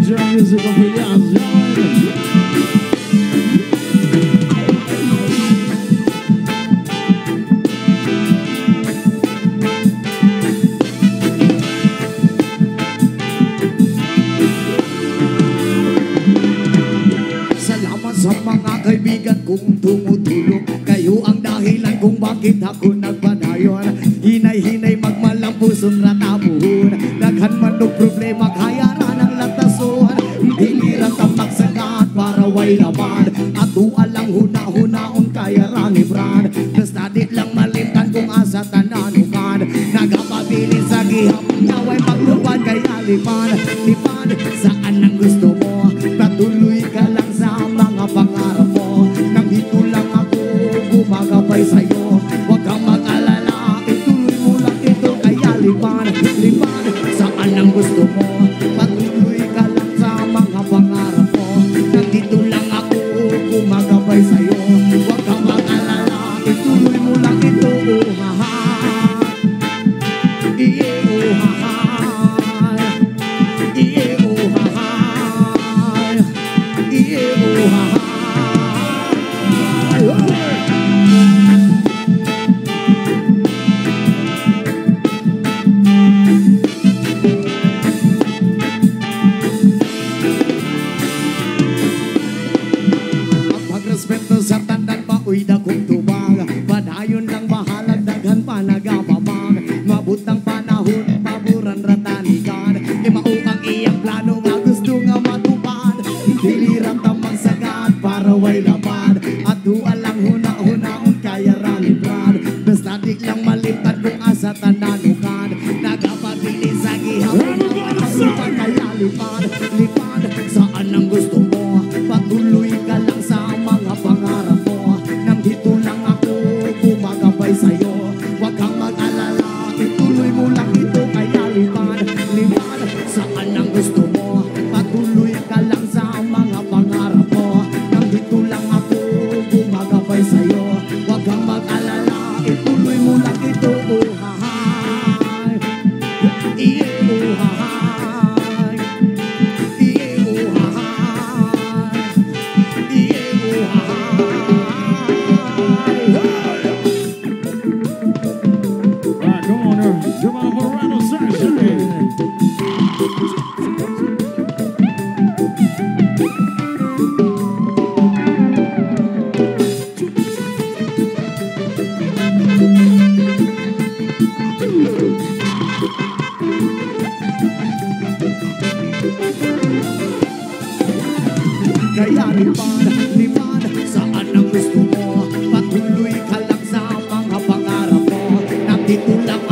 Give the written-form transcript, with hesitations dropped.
Ranger Music Affiliation. Salamat sa mga kaibigan kong tumutulong. Kayo ang dahilan kung bakit ako nagpadayon. Hinay-hinay magmalang pusong ratabuhon. Daghan man o problema kaya na ng latason. Diliran tamak sagat para way laban. At alang huna-hunaon kaya ranibran. Basta di lang malimtan kung asa tananukan. Nagapabilin sa gihapon naway maglupan kaya lipan. Lipan saan ang gusto mo. Patuloy ka lang sa mga pangarap mo. Nang dito lang ako gumagabay sa'yo. Huwag kang mag-alala, ituloy mo lang ito. Kaya lipan, lipan, saan ang gusto mo. Patuloy ka lang sa mga pangarap mo. Nang dito lang ako gumagabay sa'yo. Huwag kang mag-alala, ituloy mo lang ito. Oh, ha, ha. Iye, oh, ha, ha. Iye, oh, ha, ha. Iye, oh, ha, ha. Pagrespeto sa tandan pa, uy dakong tubag. Padayon lang bahalag, daghan pa nagapamag. Mabutang panahon, paboran ratanikan. Imao ang iyang plano nga gusto nga matupad. Diliran tamang sagat para way laban. At alang huna-hunaon kaya ranibran. Basta di lang malimtan kung asa tananukan. Nagapabilis sa gihapon pagkasupan kaya lipan. Lipan, saan ang gusto mo. Patuloy ka lang sa mga pangarap mo. Nang dito lang ako gumagabay sa'yo. Huwag kang mag-alala, ituloy mo lang ito. Kaya lipan, lipan, saan ang gusto mo. Patuloy ka lang sa mga pangarap mo. Nang dito lang ako gumagabay sa'yo. Huwag kang mag-alala, ituloy mo lang ito. Oh, ha, ha. Iye, oh, ha, ha. Iye, oh, ha, ha. Iye, oh, ha, ha. Come on, come on, Verano Saturday. Kaya lipan, lipan, saan ang gusto mo. Patuloy ka lang sa mga pangarap mo. Nandito lang